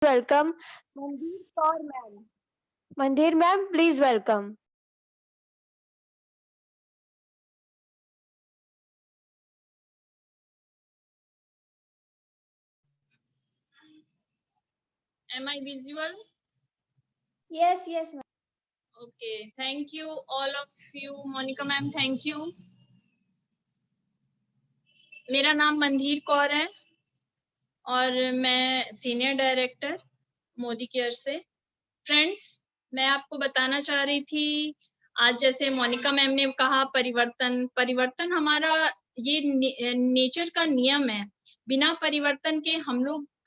welcome Mandhir Kaur ma'am. Mandhir ma'am, please welcome. Am I visual? Yes, ma'am. Okay, thank you all of you. Monica ma'am, thank you. मेरा नाम मंधीर कौर है और मैं senior director Modi care से। Friends, मैं आपको बताना चाह रही थी, आज जैसे मोनिका मैम ने कहा परिवर्तन हमारा ये नेचर का नियम है। बिना परिवर्तन के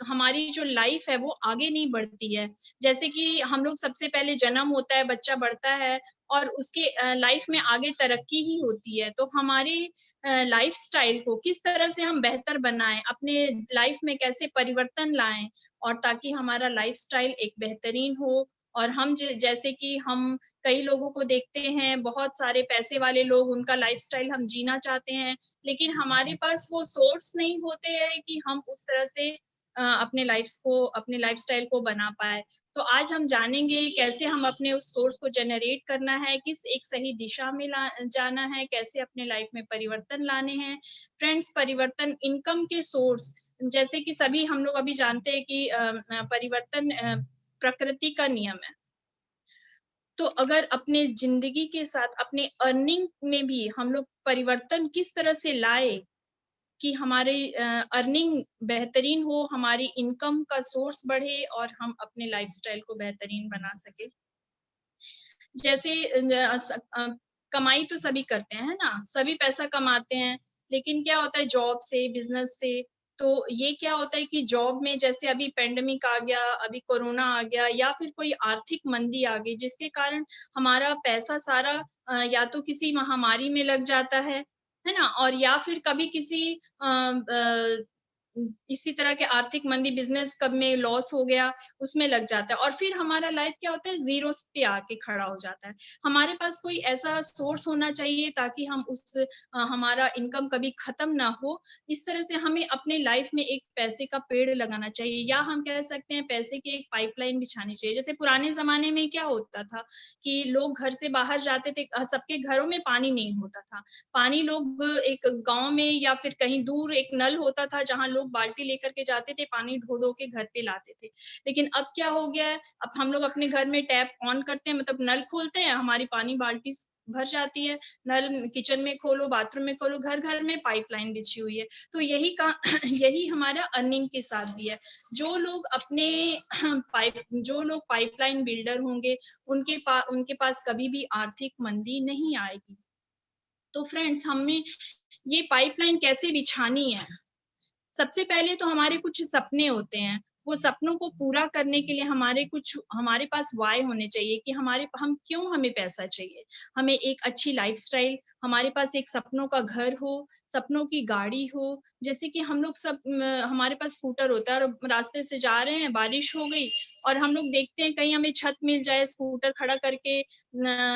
हमारी जो लाइफ है वो आगे नहीं बढ़ती है। जैसे कि हम लोग सबसे पहले जन्म होता है, बच्चा बढ़ता है और उसके लाइफ में आगे तरक्की ही होती है। तो हमारी लाइफस्टाइल को किस तरह से हम बेहतर बनाएं, अपने लाइफ में कैसे परिवर्तन लाएं और ताकि हमारा लाइफस्टाइल एक बेहतरीन हो। और हम जैसे कि हम कई लोगों को देखते हैं, बहुत सारे पैसे वाले लोग, उनका लाइफस्टाइल हम जीना चाहते हैं, लेकिन हमारे पास वो सोर्स नहीं होते हैं कि हम उस तरह से अपने लाइफस्टाइल को बना पाए। तो आज हम जानेंगे कैसे हम अपने उस सोर्स को जनरेट करना है, किस एक सही दिशा में जाना है, कैसे अपने लाइफ में परिवर्तन लाने हैं। फ्रेंड्स, परिवर्तन इनकम के सोर्स, जैसे कि सभी हम लोग अभी जानते हैं कि परिवर्तन प्रकृति का नियम है। तो अगर अपने जिंदगी के साथ अपने अर्निंग में भी हम लोग परिवर्तन किस तरह से लाए कि हमारे अर्निंग बेहतरीन हो, हमारी इनकम का सोर्स बढ़े और हम अपने लाइफस्टाइल को बेहतरीन बना सके। जैसे कमाई तो सभी करते हैं, है ना? सभी पैसा कमाते हैं, लेकिन क्या होता है जॉब से, बिजनेस से, तो ये क्या होता है कि जॉब में जैसे अभी पेंडेमिक आ गया, अभी कोरोना आ गया या फिर कोई आर्थिक मंदी आ गई, जिसके कारण हमारा पैसा सारा या तो किसी महामारी में लग जाता है ना? और या फिर कभी किसी इसी तरह के आर्थिक मंदी, बिजनेस कब में लॉस हो गया, उसमें लग जाता है और फिर हमारा लाइफ क्या होता है, जीरो पे आके खड़ा हो जाता है। हमारे पास कोई ऐसा सोर्स होना चाहिए ताकि हम हमारा इनकम कभी खत्म ना हो। इस तरह से हमें अपने लाइफ में एक पैसे का पेड़ लगाना चाहिए, या हम कह सकते हैं पैसे की एक पाइपलाइन बिछानी चाहिए। जैसे पुराने जमाने में क्या होता था कि लोग घर से बाहर जाते थे, सबके घरों में पानी नहीं होता था। पानी लोग एक गाँव में या फिर कहीं दूर एक नल होता था जहाँ लोग बाल्टी लेकर के जाते थे, पानी ढो-ढो के घर पे लाते थे। लेकिन अब क्या हो गया है, अब हम लोग अपने घर में टैप ऑन करते हैं, मतलब नल खोलते हैं, हमारी पानी बाल्टी भर जाती है। नल किचन में खोलो, बाथरूम में खोलो, घर-घर में पाइपलाइन बिछी हुई है। तो यही का यही हमारा अर्निंग के साथ भी है। जो लोग पाइपलाइन बिल्डर होंगे, उनके पास कभी भी आर्थिक मंदी नहीं आएगी। तो फ्रेंड्स, हमें ये पाइपलाइन कैसे बिछानी है? सबसे पहले तो हमारे कुछ सपने होते हैं, वो सपनों को पूरा करने के लिए हमारे पास व्हाय होने चाहिए कि हमें पैसा चाहिए। हमें एक अच्छी लाइफ़स्टाइल, हमारे पास एक सपनों का घर हो, सपनों की गाड़ी हो। जैसे कि हम लोग हमारे पास स्कूटर होता है और रास्ते से जा रहे हैं, बारिश हो गई और हम लोग देखते हैं कहीं हमें छत मिल जाए, स्कूटर खड़ा करके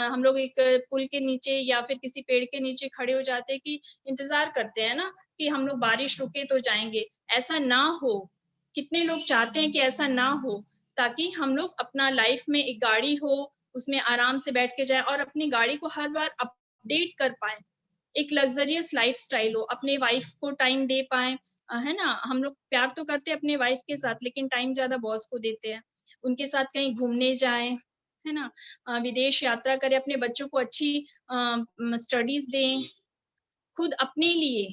हम लोग एक पुल के नीचे या फिर किसी पेड़ के नीचे खड़े हो जाते हैं कि इंतज़ार करते हैं ना कि हम लोग बारिश रुके तो जाएँगे। ऐसा ना हो, कितने लोग चाहते हैं कि ऐसा ना हो, ताकि हम लोग अपना लाइफ में एक गाड़ी हो, उसमें आराम से बैठ के जाएँ और अपनी गाड़ी को हर बार अपडेट कर पाएँ। एक लग्ज़रियस लाइफ़स्टाइल हो, अपने वाइफ़ को टाइम दे पाएँ, है ना? हम लोग प्यार तो करते हैं अपने वाइफ़ के साथ, लेकिन टाइम ज़्यादा बॉस को देते हैं। उनके साथ कहीं घूमने जाएँ, है ना? विदेश यात्रा करें, अपने बच्चों को अच्छी स्टडीज़ दें। खुद अपने लिए,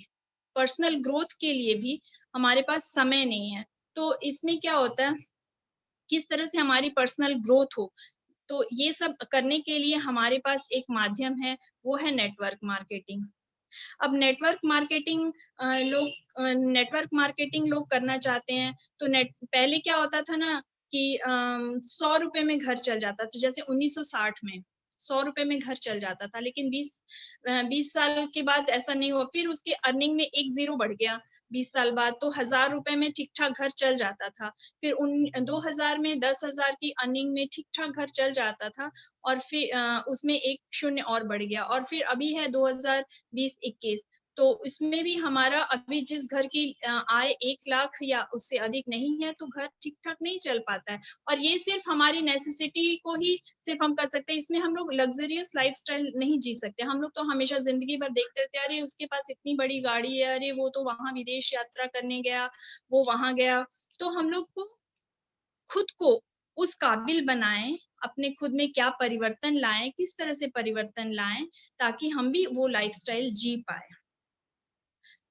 पर्सनल ग्रोथ के लिए भी हमारे पास समय नहीं है। तो इसमें क्या होता है, किस तरह से हमारी पर्सनल ग्रोथ हो, तो ये सब करने के लिए हमारे पास एक माध्यम है, वो है नेटवर्क मार्केटिंग। अब नेटवर्क मार्केटिंग लोग करना चाहते हैं, तो नेट पहले क्या होता था ना कि ₹100 में घर चल जाता था, जैसे 1960 में ₹100 में घर चल जाता था, लेकिन 20 साल के बाद ऐसा नहीं हुआ। फिर उसके अर्निंग में 1 ज़ीरो बढ़ गया 20 साल बाद, तो ₹1000 में ठीक-ठाक घर चल जाता था। फिर 2000 में 10,000 की अर्निंग में ठीक-ठाक घर चल जाता था और फिर उसमें 1 शून्य और बढ़ गया और फिर अभी है 2020-21, तो इसमें भी हमारा अभी जिस घर की आय 1 लाख या उससे अधिक नहीं है, तो घर ठीक-ठाक नहीं चल पाता है। और ये सिर्फ़ हमारी नेसेसिटी को ही सिर्फ़ हम कर सकते हैं, इसमें हम लोग लग्ज़रियस लाइफ़स्टाइल नहीं जी सकते। हम लोग तो हमेशा ज़िंदगी भर देखते रहते हैं, अरे उसके पास इतनी बड़ी गाड़ी है, अरे वो तो वहाँ विदेश यात्रा करने गया, वो वहाँ गया। तो हम लोग को खुद को उस काबिल बनाएँ, अपने खुद में क्या परिवर्तन लाएँ, किस तरह से परिवर्तन लाएँ, ताकि हम भी वो लाइफ़स्टाइल जी पाएँ।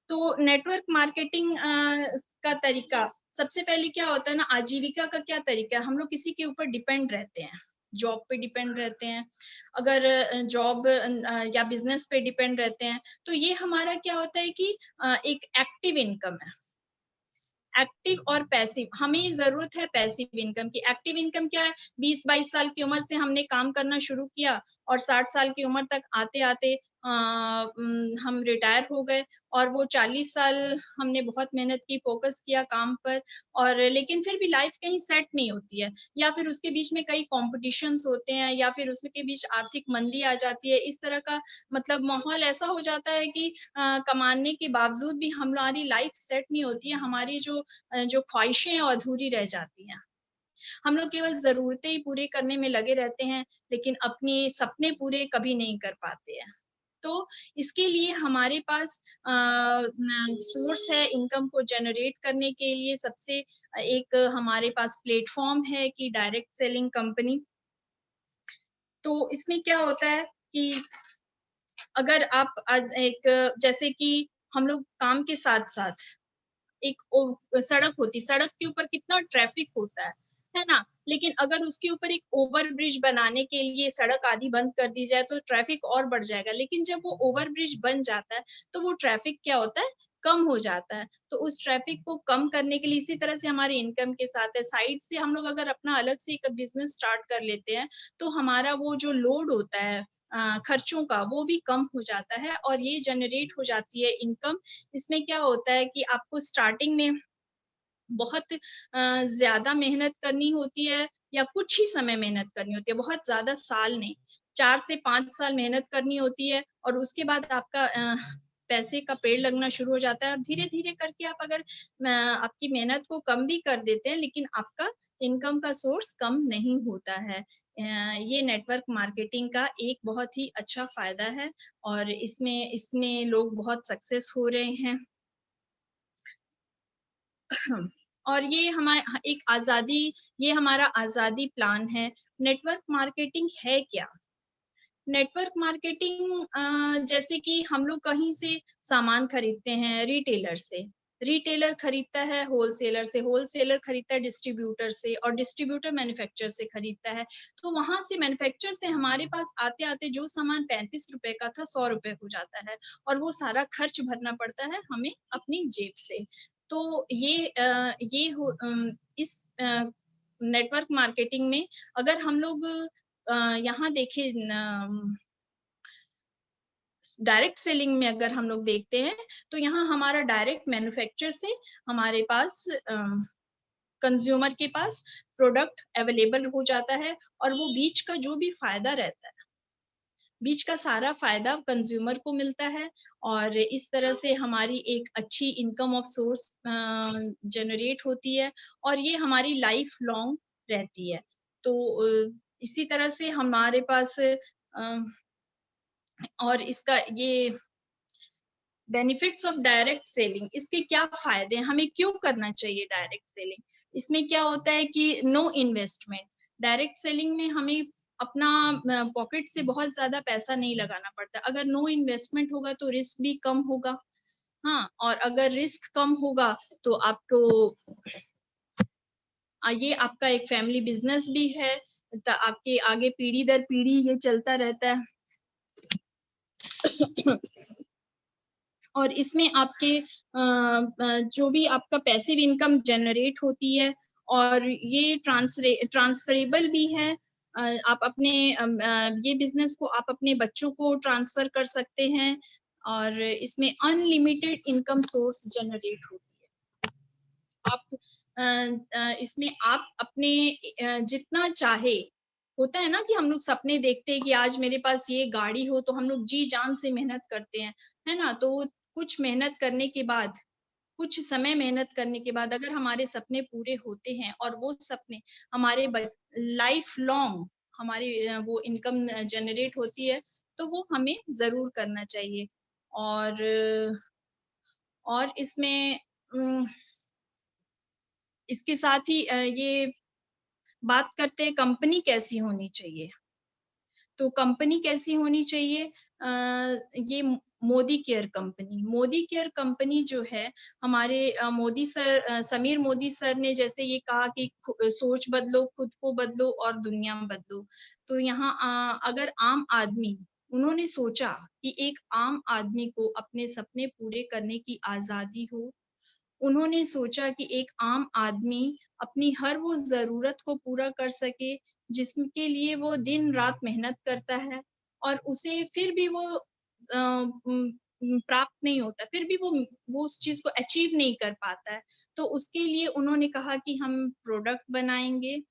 तो नेटवर्क मार्केटिंग का तरीका, सबसे पहले क्या होता है ना, आजीविका का क्या तरीका है, हम लोग किसी के ऊपर डिपेंड रहते हैं, जॉब पे डिपेंड रहते हैं। अगर जॉब या बिज़नेस पे डिपेंड रहते हैं, तो ये हमारा क्या होता है कि एक एक्टिव इनकम है। एक्टिव और पैसिव, हमें ज़रूरत है पैसिव इनकम की। एक्टिव इनकम क्या है, 20-22 साल की उम्र से हमने काम करना शुरू किया और 60 साल की उम्र तक आते-आते हम रिटायर हो गए और वो 40 साल हमने बहुत मेहनत की, फ़ोकस किया काम पर, और लेकिन फिर भी लाइफ़ कहीं सेट नहीं होती है, या फिर उसके बीच में कई कॉम्पिटिशन्स होते हैं, या फिर उसके बीच आर्थिक मंदी आ जाती है। इस तरह का मतलब माहौल ऐसा हो जाता है कि कमाने के बावजूद भी हमारी लाइफ़ सेट नहीं होती है, हमारी जो ख्वाहिशें हैं वो अधूरी रह जाती हैं। हम लोग केवल ज़रूरतें ही पूरी करने में लगे रहते हैं, लेकिन अपने सपने पूरे कभी नहीं कर पाते हैं। तो इसके लिए हमारे पास सोर्स है इनकम को जनरेट करने के लिए, सबसे एक हमारे पास प्लेटफ़ॉर्म है कि डायरेक्ट सेलिंग कंपनी। तो इसमें क्या होता है कि अगर आप आज एक, जैसे कि हम लोग काम के साथ-साथ एक सड़क होती, सड़क के ऊपर कितना ट्रैफिक होता है ना? लेकिन अगर उसके ऊपर एक ओवर ब्रिज बनाने के लिए सड़क आधी बंद कर दी जाए, तो ट्रैफिक और बढ़ जाएगा। लेकिन जब वो ओवर ब्रिज बन जाता है, तो वो ट्रैफिक क्या होता है, कम हो जाता है। तो उस ट्रैफिक को कम करने के लिए इसी तरह से हमारी इनकम के साथ है, साइड से हम लोग अगर अपना अलग से एक बिज़नेस स्टार्ट कर लेते हैं, तो हमारा वो जो लोड होता है खर्चों का, वो भी कम हो जाता है और ये जनरेट हो जाती है इनकम। इसमें क्या होता है कि आपको स्टार्टिंग में बहुत ज़्यादा मेहनत करनी होती है, या कुछ ही समय मेहनत करनी होती है, बहुत ज़्यादा साल नहीं, 4 से 5 साल मेहनत करनी होती है और उसके बाद आपका पैसे का पेड़ लगना शुरू हो जाता है। और धीरे-धीरे करके आप अगर आपकी मेहनत को कम भी कर देते हैं, लेकिन आपका इनकम का सोर्स कम नहीं होता है। ये नेटवर्क मार्केटिंग का एक बहुत ही अच्छा फ़ायदा है और इसमें इसमें लोग बहुत सक्सेस हो रहे हैं। और ये एक आज़ादी, ये हमारा आज़ादी प्लान है। नेटवर्क मार्केटिंग है क्या? नेटवर्क मार्केटिंग जैसे कि हम लोग कहीं से सामान खरीदते हैं रिटेलर से, रिटेलर खरीदता है होलसेलर से, होलसेलर खरीदता है डिस्ट्रीब्यूटर से और डिस्ट्रीब्यूटर मैन्युफैक्चरर से खरीदता है। तो वहाँ से मैन्युफैक्चरर से हमारे पास आते-आते जो सामान ₹35 का था, ₹100 हो जाता है और वो सारा खर्च भरना पड़ता है हमें अपनी जेब से। तो इस नेटवर्क मार्केटिंग में अगर हम लोग यहाँ देखें न डायरेक्ट सेलिंग में अगर हम लोग देखते हैं, तो यहाँ हमारा डायरेक्ट मैन्युफैक्चरर से हमारे पास कंज्यूमर के पास प्रोडक्ट अवेलेबल हो जाता है और वो बीच का जो भी फ़ायदा रहता है, बीच का सारा फ़ायदा कंज्यूमर को मिलता है और इस तरह से हमारी एक अच्छी इनकम ऑफ सोर्स जनरेट होती है और ये हमारी लाइफ़ लॉन्ग रहती है। तो इसी तरह से हमारे पास और इसका ये बेनिफिट्स ऑफ डायरेक्ट सेलिंग, इसके क्या फ़ायदे हैं? हमें क्यों करना चाहिए डायरेक्ट सेलिंग? इसमें क्या होता है कि नो इन्वेस्टमेंट, डायरेक्ट सेलिंग में हमें अपना पॉकेट से बहुत ज़्यादा पैसा नहीं लगाना पड़ता। अगर नो इन्वेस्टमेंट होगा तो रिस्क भी कम होगा। हाँ, और अगर रिस्क कम होगा तो आपको ये आपका एक फैमिली बिज़नेस भी है, आपके आगे पीढ़ी दर पीढ़ी ये चलता रहता है। और इसमें आपके जो भी आपका पैसिव इनकम जनरेट होती है और ये ट्रांसफरेबल भी है। आप अपने ये बिज़नेस को आप अपने बच्चों को ट्रांसफ़र कर सकते हैं और इसमें अनलिमिटेड इनकम सोर्स जनरेट होती है। आप इसमें आप अपने जितना चाहे, होता है ना कि हम लोग सपने देखते हैं कि आज मेरे पास ये गाड़ी हो तो हम लोग जी-जान से मेहनत करते हैं, है ना? तो कुछ मेहनत करने के बाद, कुछ समय मेहनत करने के बाद अगर हमारे सपने पूरे होते हैं और वो सपने हमारे लाइफ लॉन्ग हमारी वो इनकम जनरेट होती है, तो वो हमें ज़रूर करना चाहिए। और इसमें इसके साथ ही ये बात करते हैं कंपनी कैसी होनी चाहिए। तो कंपनी कैसी होनी चाहिए? ये मोदी केयर कंपनी जो है हमारे समीर मोदी सर ने जैसे ये कहा कि सोच बदलो, खुद को बदलो और दुनिया बदलो। तो यहाँ अगर आम आदमी उन्होंने सोचा कि एक आम आदमी को अपने सपने पूरे करने की आज़ादी हो, उन्होंने सोचा कि एक आम आदमी अपनी हर वो ज़रूरत को पूरा कर सके, जिसके लिए वो दिन-रात मेहनत करता है और उसे फिर भी वो प्राप्त नहीं होता, फिर भी वो उस चीज़ को अचीव नहीं कर पाता है। तो उसके लिए उन्होंने कहा कि हम प्रोडक्ट बनाएँगे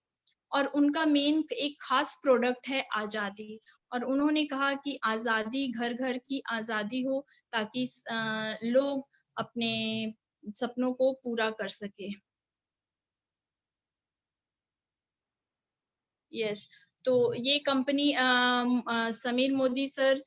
और उनका मेन एक ख़ास प्रोडक्ट है आज़ादी और उन्होंने कहा कि आज़ादी घर-घर की आज़ादी हो ताकि लोग अपने सपनों को पूरा कर सके। यस, तो ये कंपनी समीर मोदी सर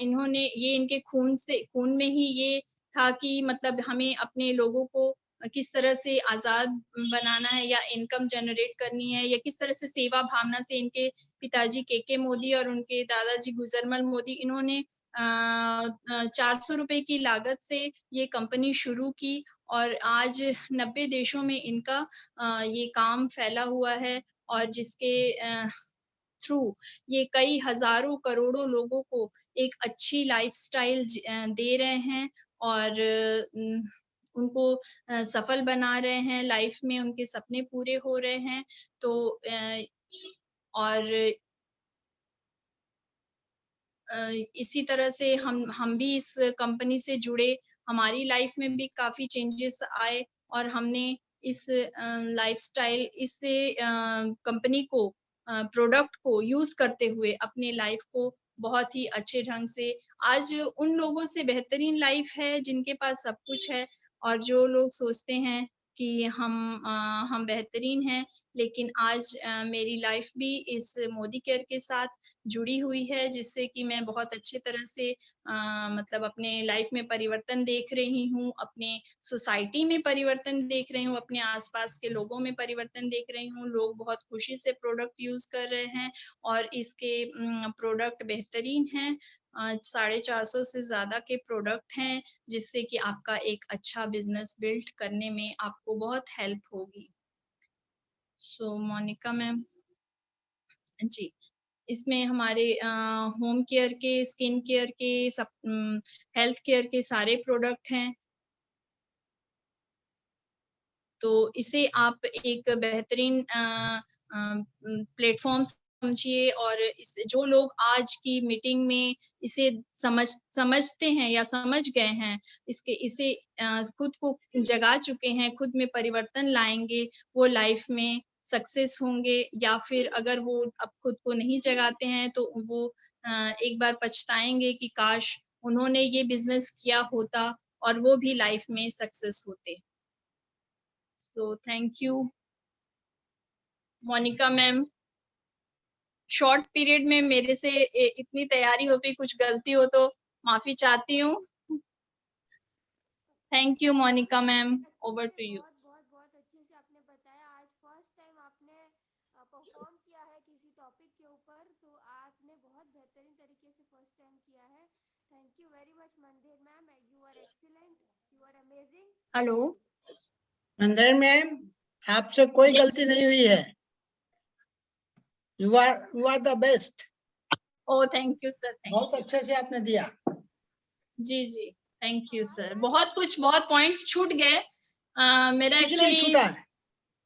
इन्होंने ये इनके खून में ही ये था कि मतलब हमें अपने लोगों को किस तरह से आज़ाद बनाना है या इनकम जनरेट करनी है या किस तरह से सेवा भावना से इनके पिताजी के मोदी और उनके दादाजी गुजरमल मोदी इन्होंने 400 रुपए की लागत से ये कंपनी शुरू की और आज 90 देशों में इनका ये काम फैला हुआ है और जिसके थ्रू ये कई हज़ारों करोड़ों लोगों को एक अच्छी लाइफ़स्टाइल दे रहे हैं और उनको सफल बना रहे हैं, लाइफ़ में उनके सपने पूरे हो रहे हैं। तो और इसी तरह से हम भी इस कंपनी से जुड़े, हमारी लाइफ़ में भी काफ़ी चेंजेस आए और हमने इस लाइफ़स्टाइल इससे कंपनी को प्रोडक्ट को यूज़ करते हुए अपनी लाइफ़ को बहुत ही अच्छे ढंग से आज उन लोगों से बेहतरीन लाइफ़ है जिनके पास सब कुछ है और जो लोग सोचते हैं कि हम बेहतरीन हैं, लेकिन आज मेरी लाइफ़ भी इस मोदी केयर के साथ जुड़ी हुई है जिससे कि मैं बहुत अच्छे तरह से मतलब अपने लाइफ में परिवर्तन देख रही हूँ, अपने सोसाइटी में परिवर्तन देख रही हूँ, अपने आस-पास के लोगों में परिवर्तन देख रही हूँ। लोग बहुत खुशी से प्रोडक्ट यूज़ कर रहे हैं और इसके प्रोडक्ट बेहतरीन हैं। 450 से ज़्यादा के प्रोडक्ट हैं, जिससे कि आपका एक अच्छा बिज़नेस बिल्ड करने में आपको बहुत हेल्प होगी। सो मोनिका मैम जी। इसमें हमारे होम केयर के, स्किन केयर के, हेल्थ केयर के सारे प्रोडक्ट हैं। तो इसे आप एक बेहतरीन प्लेटफ़ॉर्म समझिए और इस जो लोग आज की मीटिंग में इसे समझते हैं या समझ गए हैं, इसे खुद को जगा चुके हैं, खुद में परिवर्तन लाएँगे, वो लाइफ़ में सक्सेस होंगे या फिर अगर वो अब खुद को नहीं जगाते हैं, तो वो एक बार पछताएँगे कि काश उन्होंने ये बिज़नेस किया होता और वो भी लाइफ़ में सक्सेस होते। So thank you Monica ma'am. Short period में मेरे से इतनी तैयारी हो गई, कुछ गलती हो तो माफ़ी चाहती हूँ। Thank you Monica ma'am, over to you. बहुत अच्छे से आपने बताया। आज फर्स्ट टाइम आपने परफॉर्म किया है किसी टॉपिक के ऊपर, तो आपने बहुत बेहतरीन तरीके से फर्स्ट टाइम किया है। Thank you very much Mandir ma'am, you are excellent, you are amazing. Hello Mandir ma'am, आपसे कोई गलती नहीं हुई है। You are the best. Oh thank you sir, बहुत अच्छे से आपने दिया। जी जी, थैंक यू सर। बहुत पॉइंट्स छूट गए। मेरा कुछ नहीं एक्चुअली छूटा,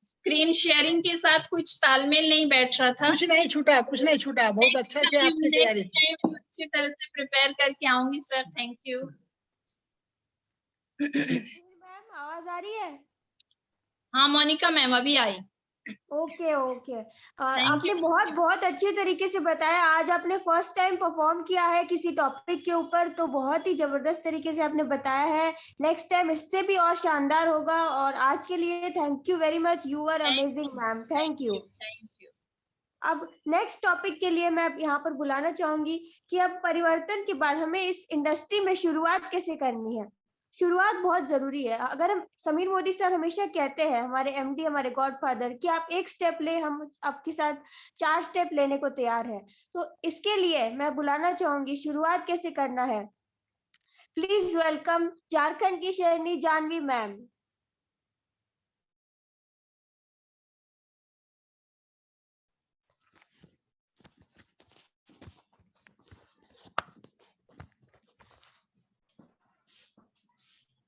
स्क्रीन शेयरिंग के साथ कुछ तालमेल नहीं बैठ रहा था। कुछ नहीं छूटा। बहुत अच्छा से आपकी तैयारी थी। नेक्स्ट टाइम अच्छी तरह से प्रिपेयर करके आऊंगी सर। Thank you. मंदिर मैम आवाज आ रही है? हाँ मोनिका मैम अभी आई। ओके ओके आपने बहुत बहुत अच्छे तरीके से बताया। आज आपने फर्स्ट टाइम परफॉर्म किया है किसी टॉपिक के ऊपर, तो बहुत ही जबरदस्त तरीके से आपने बताया है। नेक्स्ट टाइम इससे भी और शानदार होगा। और आज के लिए thank you very much, you are amazing ma'am, thank you. Thank you. अब नेक्स्ट टॉपिक के लिए मैं यहाँ पर बुलाना चाहूंगी कि अब परिवर्तन के बाद हमें इस इंडस्ट्री में शुरुआत कैसे करनी है। शुरुआत बहुत जरूरी है। अगर हम, समीर मोदी सर हमेशा कहते हैं, हमारे एमडी, हमारे गॉडफादर, कि आप एक स्टेप ले, हम आपके साथ 4 स्टेप लेने को तैयार है। तो इसके लिए मैं बुलाना चाहूंगी शुरुआत कैसे करना है। प्लीज वेलकम झारखंड की शेरनी जानवी मैम।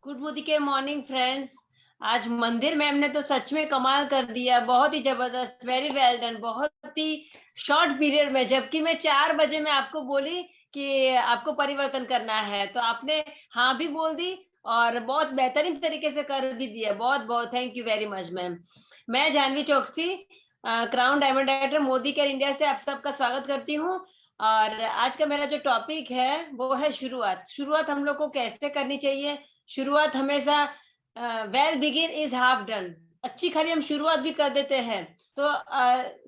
गुड मोदी के मॉर्निंग फ्रेंड्स। आज मंदिर मैम ने तो सच में कमाल कर दिया, बहुत ही जबरदस्त, वेरी वेल डन, बहुत ही शॉर्ट पीरियड में। जबकि मैं 4 बजे में आपको बोली कि आपको परिवर्तन करना है, तो आपने हाँ भी बोल दी और बहुत बेहतरीन तरीके से कर भी दिया। बहुत बहुत thank you very much ma'am. मैं जानवी चौकसी, crown diamond director Modi care India से आप सबका स्वागत करती हूँ। और आज का मेरा जो टॉपिक है वो है शुरुआत। शुरुआत हम लोग को कैसे करनी चाहिए। शुरुआत हमेशा well begin is half done. अच्छी खाली हम शुरुआत भी कर देते हैं तो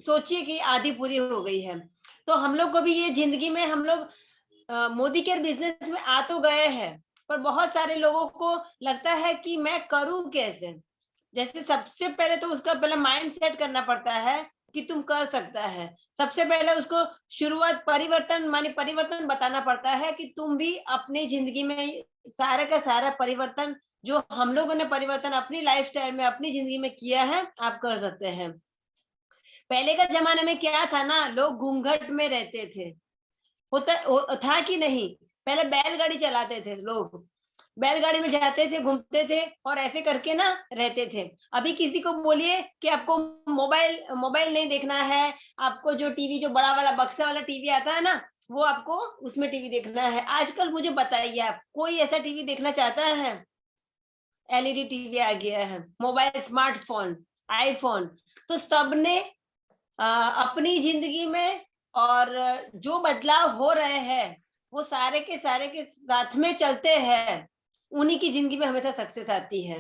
सोचिए कि आधी पूरी हो गई है। तो हम लोग को भी ये जिंदगी में, हम लोग मोदी केयर बिजनेस में आ तो गए हैं, पर बहुत सारे लोगों को लगता है कि मैं करूं कैसे। जैसे सबसे पहले तो उसका पहले माइंड सेट करना पड़ता है कि तुम कर सकता है। सबसे पहले उसको शुरुआत, परिवर्तन माने परिवर्तन बताना पड़ता है कि तुम भी अपनी जिंदगी में सारे का सारा परिवर्तन जो हम लोगों ने परिवर्तन अपनी लाइफस्टाइल में, अपनी जिंदगी में किया है, आप कर सकते हैं। पहले का जमाने में क्या था ना, लोग घूंघट में रहते थे। था कि नहीं, पहले बैलगाड़ी चलाते थे लोग, बैलगाड़ी में जाते थे, घूमते थे और ऐसे करके ना रहते थे। अभी किसी को बोलिए कि आपको मोबाइल नहीं देखना है, आपको जो टीवी, जो बड़ा वाला बक्सा वाला टीवी आता है ना, वो आपको उसमें टीवी देखना है। आजकल मुझे बताइए, आप कोई ऐसा टीवी देखना चाहता है? एलईडी टीवी आ गया है, मोबाइल, स्मार्टफोन, आईफोन। तो सबने अपनी जिंदगी में और जो बदलाव हो रहे हैं वो सारे के साथ में चलते हैं, उन्हीं की जिंदगी में हमेशा सक्सेस आती है।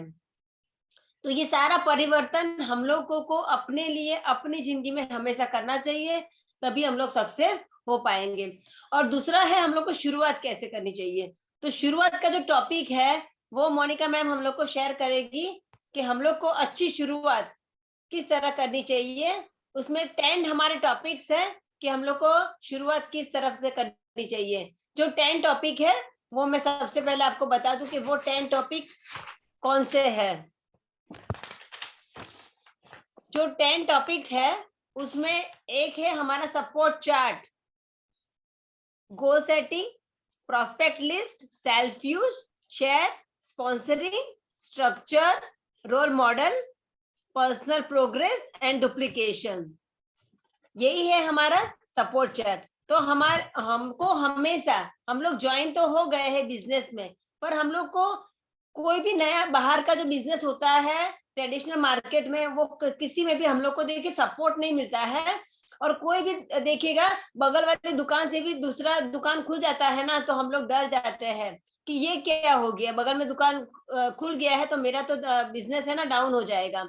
तो ये सारा परिवर्तन हम लोगों को अपने लिए, अपनी जिंदगी में हमेशा करना चाहिए, तभी हम लोग सक्सेस हो पाएंगे। और दूसरा है, हम लोग को शुरुआत कैसे करनी चाहिए। तो शुरुआत का जो टॉपिक है वो मोनिका मैम हम लोग को शेयर करेगी कि हम लोग को अच्छी शुरुआत किस तरह करनी चाहिए। उसमें 10 हमारे टॉपिक्स है कि हम लोग को शुरुआत किस तरफ से करनी चाहिए। जो 10 टॉपिक है वो मैं सबसे पहले आपको बता दूं कि वो 10 टॉपिक कौन से है। जो 10 टॉपिक है उसमें एक है हमारा support chart, goal setting, prospect list, self use, share, sponsoring, structure, role model, personal progress and duplication. यही है हमारा सपोर्ट चार्ट। तो हमको हमेशा, हम लोग ज्वाइन तो हो गए हैं बिजनेस में, पर हम लोग को कोई भी नया बाहर का जो बिजनेस होता है ट्रेडिशनल मार्केट में, वो किसी में भी हम लोग को देखिए सपोर्ट नहीं मिलता है। और कोई भी देखिएगा, बगल वाली दुकान से भी दूसरा दुकान खुल जाता है ना, तो हम लोग डर जाते हैं कि ये क्या हो गया, बगल में दुकान खुल गया है तो मेरा तो बिजनेस है ना डाउन हो जाएगा।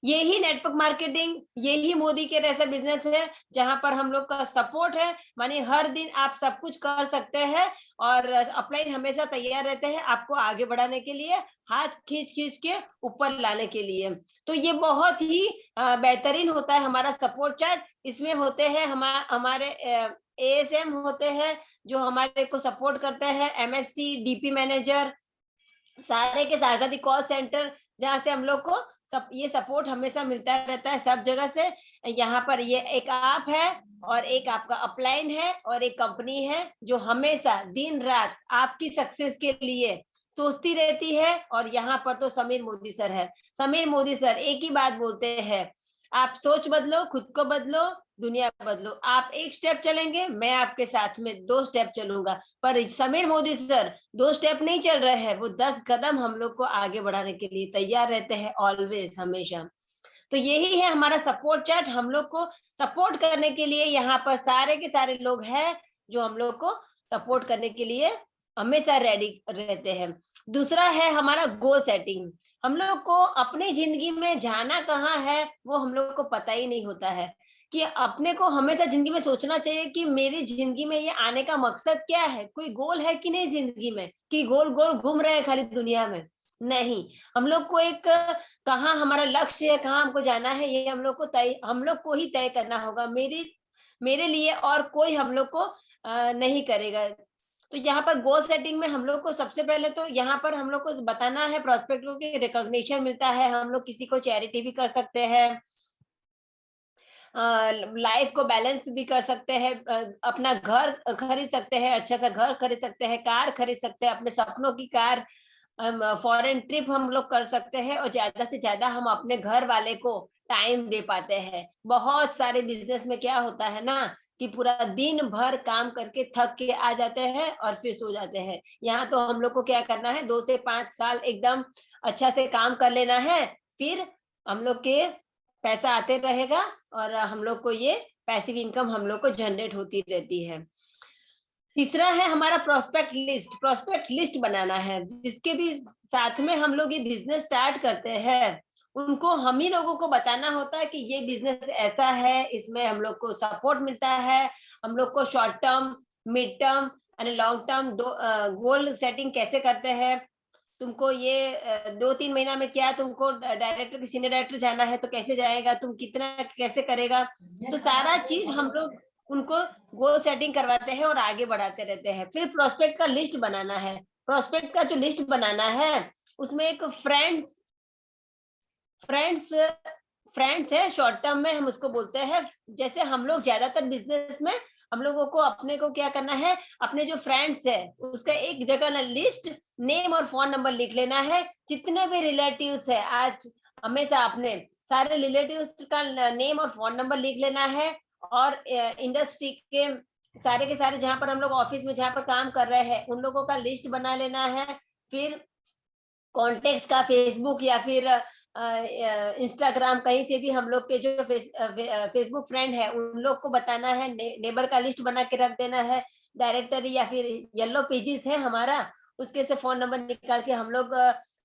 यही नेटवर्क मार्केटिंग, यही मोदी के ऐसा बिजनेस है जहां पर हम लोग का सपोर्ट है, माने हर दिन आप सब कुछ कर सकते हैं और अपलाइन हमेशा तैयार रहते हैं आपको आगे बढ़ाने के लिए, हाथ खींच खींच के ऊपर लाने के लिए। तो ये बहुत ही बेहतरीन होता है हमारा सपोर्ट चार्ट। इसमें होते हैं हमारे एएसएम होते हैं जो हमारे को सपोर्ट करते हैं, एमएससी, डीपी मैनेजर, सारे के साथ ही कॉल सेंटर, जहां से हम लोग को ये सपोर्ट हमेशा मिलता रहता है सब जगह से। यहाँ पर ये एक आप है और एक आपका अपलाइन है और एक कंपनी है जो हमेशा दिन रात आपकी सक्सेस के लिए सोचती रहती है। और यहाँ पर तो समीर मोदी सर है। समीर मोदी सर एक ही बात बोलते हैं, आप सोच बदलो, खुद को बदलो, दुनिया बदलो। आप एक स्टेप चलेंगे, मैं आपके साथ में 2 स्टेप चलूंगा। पर समीर मोदी सर 2 स्टेप नहीं चल रहे हैं, वो 10 कदम हम लोग को आगे बढ़ाने के लिए तैयार रहते हैं ऑलवेज, हमेशा। तो यही है हमारा सपोर्ट चैट। हम लोग को सपोर्ट करने के लिए यहाँ पर सारे के सारे लोग हैं जो हम लोग को सपोर्ट करने के लिए हमेशा रेडी रहते हैं। दूसरा है हमारा गोल सेटिंग। हम लोग को अपनी जिंदगी में जाना कहाँ है वो हम लोग को पता ही नहीं होता है, कि अपने को हमेशा जिंदगी में सोचना चाहिए कि मेरी जिंदगी में ये आने का मकसद क्या है, कोई गोल है कि नहीं जिंदगी में, कि गोल गोल घूम रहे हैं खाली दुनिया में। नहीं, हम लोग को एक कहाँ हमारा लक्ष्य है, कहाँ हमको जाना है, ये हम लोग को ही तय करना होगा। मेरे लिए और कोई हम लोग को नहीं करेगा। तो यहाँ पर गोल सेटिंग में हम लोग को सबसे पहले तो यहाँ पर हम लोग को बताना है प्रोस्पेक्ट को कि रिकॉग्निशन मिलता है, हम लोग किसी को चैरिटी भी कर सकते हैं, लाइफ को बैलेंस भी कर सकते हैं, अपना घर खरीद सकते हैं, अच्छा सा घर खरीद सकते हैं, कार खरीद सकते हैं, अपने सपनों की कार, फॉरेन ट्रिप हम लोग कर सकते हैं, और ज्यादा से ज्यादा हम अपने घर वाले को टाइम दे पाते हैं। बहुत सारे बिजनेस में क्या होता है ना कि पूरा दिन भर काम करके थक के आ जाते हैं और फिर सो जाते हैं। यहाँ तो हम लोग को क्या करना है, 2 से 5 साल एकदम अच्छा से काम कर लेना है, फिर हम लोग के पैसा आते रहेगा और हम लोग को ये पैसिव इनकम हम लोग को जनरेट होती रहती है। तीसरा है हमारा प्रोस्पेक्ट लिस्ट। प्रोस्पेक्ट लिस्ट बनाना है, जिसके भी साथ में हम लोग ये बिजनेस स्टार्ट करते हैं उनको हम ही लोगों को बताना होता है कि ये बिजनेस ऐसा है, इसमें हम लोग को सपोर्ट मिलता है, हम लोग को short term, mid term and long term goal setting कैसे करते हैं। तुमको ये 2-3 महीना में क्या तुमको डायरेक्टर की सीनियर डायरेक्टर जाना है तो कैसे जाएगा, तुम कितना कैसे करेगा, तो सारा चीज हम लोग उनको गोल सेटिंग करवाते हैं और आगे बढ़ाते रहते हैं। फिर प्रोस्पेक्ट का लिस्ट बनाना है। प्रोस्पेक्ट का जो लिस्ट बनाना है उसमें एक फ्रेंड्स है, शॉर्ट टर्म में हम उसको बोलते हैं। जैसे हम लोग ज्यादातर बिजनेस में हम लोगों को अपने को क्या करना है, अपने जो फ्रेंड्स है उसका एक जगह ना लिस्ट, नेम और फोन नंबर लिख लेना है। जितने भी रिलेटिव्स है, आज हमेशा अपने सारे रिलेटिव्स का नेम और फोन नंबर लिख लेना है, और इंडस्ट्री के सारे जहां पर हम लोग ऑफिस में जहां पर काम कर रहे हैं उन लोगों का लिस्ट बना लेना है। फिर कॉन्टेक्ट्स का फेसबुक या फिर इंस्टाग्राम, कहीं से भी हम लोग के जो फेसबुक फ्रेंड है उन लोग को बताना है, नेबर का लिस्ट बना के रख देना है। डायरेक्टरी या फिर येलो पेजेस है हमारा, उसके से फोन नंबर निकाल के हम लोग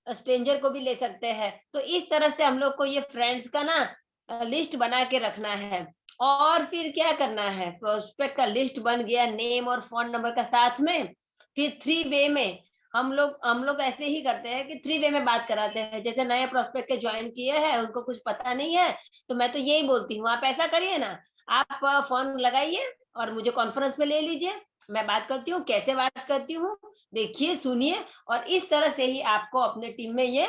स्ट्रेंजर को भी ले सकते हैं। तो इस तरह से हम लोग को ये फ्रेंड्स का ना लिस्ट बना के रखना है। और फिर क्या करना है, प्रोस्पेक्ट का लिस्ट बन गया नेम और फोन नंबर का साथ में, फिर 3 वे में हम लोग ऐसे ही करते हैं कि 3 वे में बात कराते हैं। जैसे नए प्रोस्पेक्ट के ज्वाइन किए हैं, उनको कुछ पता नहीं है, तो मैं तो यही बोलती हूँ, आप ऐसा करिए ना, आप फोन लगाइए और मुझे कॉन्फ्रेंस में ले लीजिए, मैं बात करती हूँ, कैसे बात करती हूँ देखिए सुनिए, और इस तरह से ही आपको अपने टीम में ये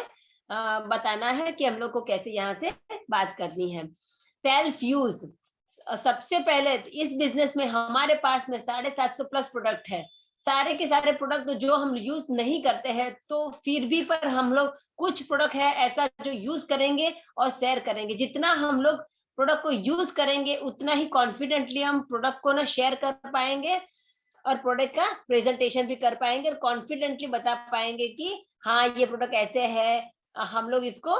बताना है कि हम लोग को कैसे यहाँ से बात करनी है। सेल्फ यूज, सबसे पहले इस बिजनेस में हमारे पास में 750 प्लस प्रोडक्ट है। सारे के सारे प्रोडक्ट जो हम यूज नहीं करते हैं, तो फिर भी पर हम लोग कुछ प्रोडक्ट है ऐसा जो यूज करेंगे और शेयर करेंगे। जितना हम लोग प्रोडक्ट को यूज करेंगे उतना ही कॉन्फिडेंटली हम प्रोडक्ट को ना शेयर कर पाएंगे और प्रोडक्ट का प्रेजेंटेशन भी कर पाएंगे और कॉन्फिडेंटली बता पाएंगे कि हाँ ये प्रोडक्ट ऐसे है, हम लोग इसको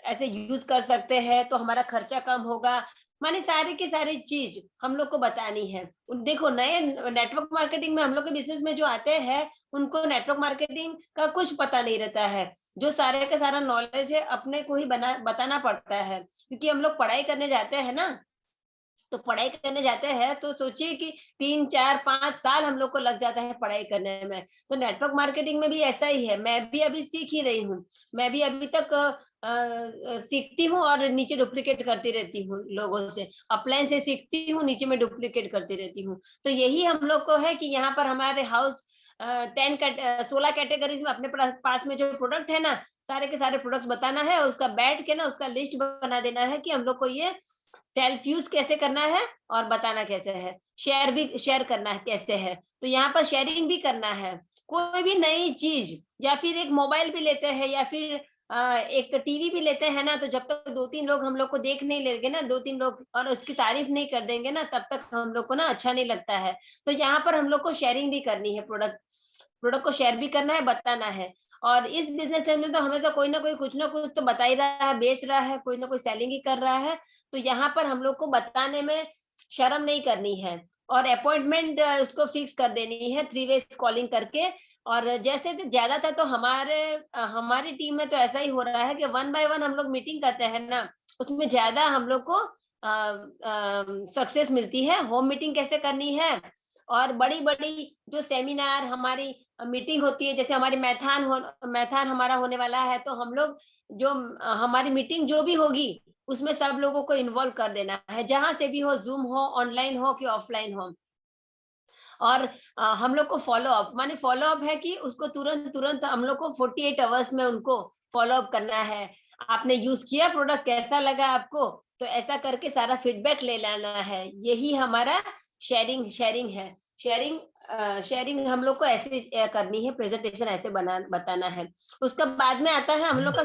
ऐसे यूज कर सकते हैं, तो हमारा खर्चा कम होगा। माने सारी की सारी चीज हम लोग को बतानी है। देखो नए नेटवर्क मार्केटिंग में हम लोग के बिजनेस में जो आते हैं उनको नेटवर्क मार्केटिंग का कुछ पता नहीं रहता है। जो सारे का सारा नॉलेज है अपने को ही बताना पड़ता है, क्योंकि हम लोग पढ़ाई करने जाते हैं ना, तो पढ़ाई करने जाते हैं तो सोचिए कि 3, 4, 5 साल हम लोग को लग जाता है पढ़ाई करने में। तो नेटवर्क मार्केटिंग में भी ऐसा ही है, मैं भी अभी सीख ही रही हूँ, मैं भी अभी तक सीखती हूँ और नीचे डुप्लीकेट करती रहती हूँ लोगों से, अपलाइन से सीखती हूँ, नीचे में डुप्लीकेट करती रहती हूँ। तो यही हम लोग को है कि यहाँ पर हमारे हाउस 16 कैटेगरीज में अपने पास में जो प्रोडक्ट है ना, सारे के सारे प्रोडक्ट्स बताना है, उसका बैठ के ना उसका लिस्ट बना देना है कि हम लोग को ये सेल्फ यूज कैसे करना है और बताना कैसे है, शेयर करना है कैसे है। तो यहाँ पर शेयरिंग भी करना है। कोई भी नई चीज या फिर एक मोबाइल भी लेते हैं या फिर एक टीवी भी लेते हैं ना, तो जब तक 2-3 लोग हम लोग को देख नहीं लेंगे ना, 2-3 लोग और उसकी तारीफ नहीं कर देंगे ना, तब तक हम लोग को ना अच्छा नहीं लगता है। तो यहाँ पर हम लोग को शेयरिंग भी करनी है, प्रोडक्ट को शेयर भी करना है, बताना है। और इस बिजनेस में तो हमेशा कोई ना कोई कुछ ना कुछ तो बता ही रहा है, बेच रहा है, कोई ना कोई सेलिंग ही कर रहा है। तो यहाँ पर हम लोग को बताने में शर्म नहीं करनी है और अपॉइंटमेंट उसको फिक्स कर देनी है 3 वे कॉलिंग करके। और जैसे ज्यादा था तो हमारी टीम में तो ऐसा ही हो रहा है कि 1 बाय 1 हम लोग मीटिंग करते हैं ना, उसमें ज्यादा हम लोग को सक्सेस मिलती है। होम मीटिंग कैसे करनी है और बड़ी बड़ी जो सेमिनार हमारी मीटिंग होती है, जैसे हमारी मैथान हमारा होने वाला है, तो हम लोग जो हमारी मीटिंग जो भी होगी उसमें सब लोगों को इन्वॉल्व कर देना है, जहां से भी हो, जूम हो, ऑनलाइन हो कि ऑफलाइन हो। और हम लोग को फॉलो अप, माने फॉलो अप है कि उसको तुरंत तुरंत हम लोग को 48 आवर्स में उनको फॉलो अप करना है। आपने यूज किया प्रोडक्ट, कैसा लगा आपको, तो ऐसा करके सारा फीडबैक ले लेना है। यही हमारा शेयरिंग है। शेयरिंग हम लोग को ऐसे करनी है, प्रेजेंटेशन ऐसे बताना है। उसका बाद में आता है हम लोग का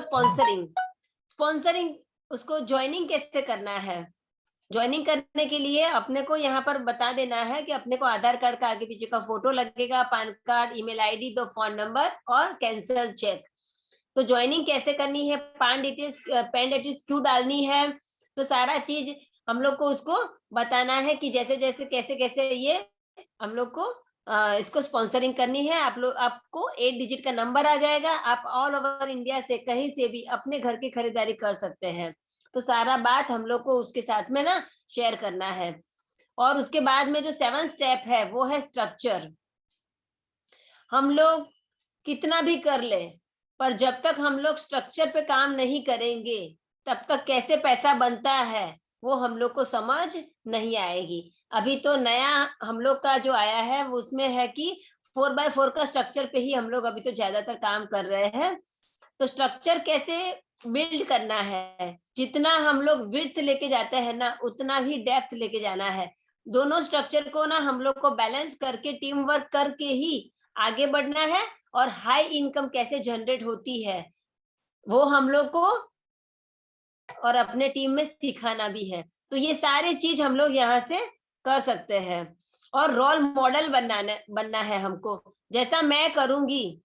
स्पॉन्सरिंग उसको ज्वाइनिंग कैसे करना है। ज्वाइनिंग करने के लिए अपने को यहाँ पर बता देना है कि अपने को आधार कार्ड का आगे पीछे का फोटो लगेगा, pan card, email ID, 2 phone number और कैंसल चेक। तो ज्वाइनिंग कैसे करनी है, पैन डिटेल्स क्यों डालनी है, तो सारा चीज हम लोग को उसको बताना है कि जैसे जैसे कैसे कैसे ये हम लोग को इसको स्पॉन्सरिंग करनी है। आपको 8 डिजिट का नंबर आ जाएगा, आप ऑल ओवर इंडिया से कहीं से भी अपने घर की खरीदारी कर सकते हैं। तो सारा बात हम लोग को उसके साथ में ना शेयर करना है। और उसके बाद में जो 7th स्टेप है वो है स्ट्रक्चर। हम लोग कितना भी कर ले, पर जब तक हम लोग स्ट्रक्चर पे काम नहीं करेंगे तब तक कैसे पैसा बनता है वो हम लोग को समझ नहीं आएगी। अभी तो नया हम लोग का जो आया है वो उसमें है कि 4x4 का स्ट्रक्चर पे ही हम लोग अभी तो ज्यादातर काम कर रहे हैं। तो स्ट्रक्चर कैसे बिल्ड करना है, जितना हम लोग विड्थ लेके जाते हैं ना उतना ही डेप्थ लेके जाना है। दोनों स्ट्रक्चर को ना हम लोग को बैलेंस करके टीम वर्क करके ही आगे बढ़ना है। और हाई इनकम कैसे जनरेट होती है वो हम लोग को और अपने टीम में सिखाना भी है। तो ये सारी चीज हम लोग यहाँ से कर सकते हैं। और रोल मॉडल बनना है हमको, जैसा मैं करूंगी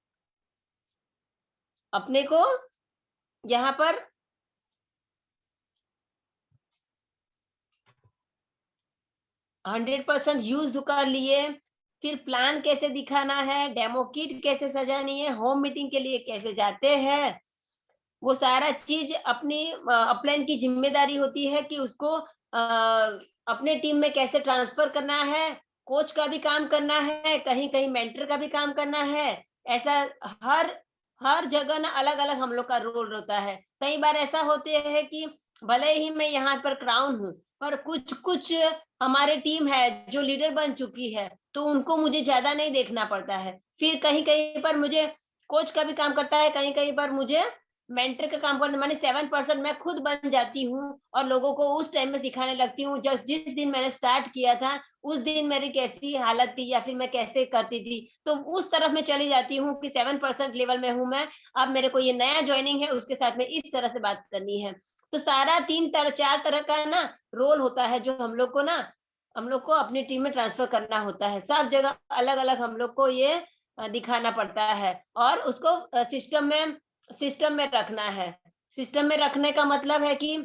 अपने को यहाँ पर 100% यूज कर लिए। फिर प्लान कैसे दिखाना है, डेमो किट कैसे सजानी है, होम मीटिंग के लिए कैसे जाते हैं, वो सारा चीज अपनी अपलाइन की जिम्मेदारी होती है कि उसको अपने टीम में कैसे ट्रांसफर करना है। कोच का भी काम करना है, कहीं कहीं मेंटर का भी काम करना है। ऐसा हर जगह ना अलग अलग हम लोग का रोल होता है। कई बार ऐसा होते है कि भले ही मैं यहाँ पर क्राउन हूँ, पर कुछ हमारे टीम है जो लीडर बन चुकी है, तो उनको मुझे ज्यादा नहीं देखना पड़ता है। फिर कहीं कहीं पर मुझे कोच का भी काम करता है, कहीं कहीं पर मुझे मेंटर का काम करने, माने 7% मैं खुद बन जाती हूँ और लोगों को उस टाइम में सिखाने लगती हूँ। जिस दिन मैंने स्टार्ट किया था उस दिन मेरी कैसी हालत थी या फिर मैं कैसे करती थी, तो उस तरफ में चली जाती हूँ कि 7% लेवल में हूँ मैं। अब मेरे को ये नया ज्वाइनिंग है, उसके साथ में इस तरह से बात करनी है। तो सारा 4 तरह का ना रोल होता है जो हम लोग को अपनी टीम में ट्रांसफर करना होता है। सब जगह अलग अलग हम लोग को ये दिखाना पड़ता है और उसको सिस्टम में रखना है। सिस्टम में रखने का मतलब है कि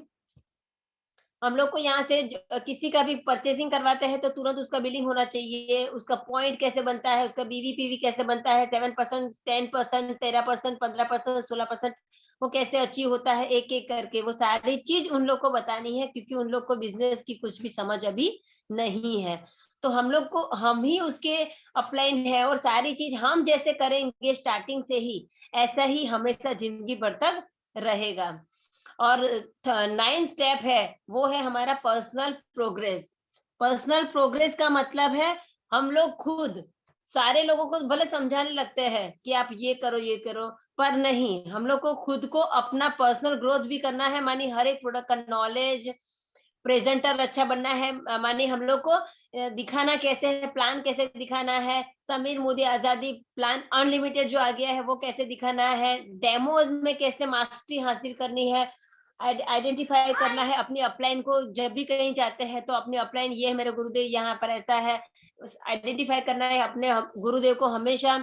हम लोग को यहाँ से किसी का भी परचेसिंग करवाते हैं तो तुरंत उसका बिलिंग होना चाहिए, उसका पॉइंट कैसे बनता है, उसका बीवीपीवी कैसे बनता है, 7%, 10%, 13%, 15%, 16%, वो कैसे अचीव होता है, एक एक करके वो सारी चीज उन लोग को बतानी है, क्योंकि उन लोग को बिजनेस की कुछ भी समझ अभी नहीं है। तो हम ही उसके अपलाइन है और सारी चीज हम जैसे करेंगे स्टार्टिंग से ही, ऐसा ही हमेशा जिंदगी भर तक रहेगा। और 9 स्टेप है वो है हमारा पर्सनल प्रोग्रेस। पर्सनल प्रोग्रेस का मतलब है हम लोग खुद सारे लोगों को भले समझाने लगते हैं कि आप ये करो, पर नहीं, हम लोग को खुद को अपना पर्सनल ग्रोथ भी करना है। मानी हर एक प्रोडक्ट का नॉलेज, प्रेजेंटर अच्छा बनना है, मानी हम लोग को दिखाना कैसे है, प्लान कैसे दिखाना है, समीर मोदी आजादी प्लान अनलिमिटेड जो आ गया है वो कैसे दिखाना है, डेमो में कैसे मास्टरी हासिल करनी है, आइडेंटिफाई करना है अपनी अपलाइन को। जब भी कहीं जाते हैं तो अपनी अपलाइन ये है, मेरे गुरुदेव यहाँ पर ऐसा है, आइडेंटिफाई करना है। अपने गुरुदेव को हमेशा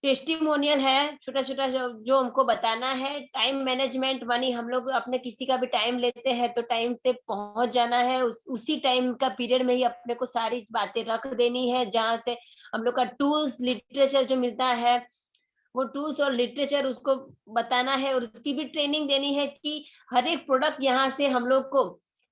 टेस्टिमोनियल है, छोटा छोटा जो हमको बताना है। टाइम मैनेजमेंट मानी हम लोग अपने किसी का भी टाइम लेते हैं तो टाइम से पहुंच जाना है, उसी टाइम का पीरियड में ही अपने को सारी बातें रख देनी है। जहाँ से हम लोग का टूल्स लिटरेचर जो मिलता है वो टूल्स और लिटरेचर उसको बताना है, और उसकी भी ट्रेनिंग देनी है कि हर एक प्रोडक्ट यहाँ से हम लोग को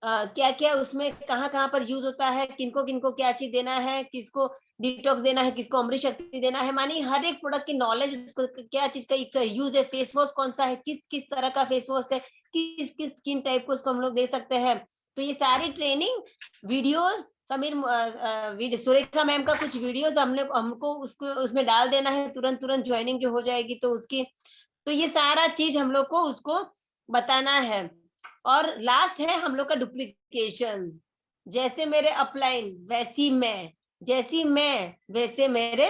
क्या क्या उसमें कहाँ पर यूज होता है, किनको किनको क्या चीज देना है, किसको डिटॉक्स देना है, किसको अमृत शक्ति देना है। मानी हर एक प्रोडक्ट की नॉलेज, उसको क्या चीज का यूज है, फेस वॉश कौन सा है, किस किस तरह का फेस वॉश है, किस किस स्किन टाइप को उसको हम लोग दे सकते हैं। तो ये सारी training videos Sameer Surekha ma'am का कुछ वीडियोस हमको उसको उसमें डाल देना है, तुरंत तुरंत ज्वाइनिंग जो हो जाएगी तो उसकी। तो ये सारा चीज हम लोग को उसको बताना है। और लास्ट है हम लोग का डुप्लीकेशन। जैसे मेरे अपलाइन वैसी मैं, जैसी मैं वैसे मेरे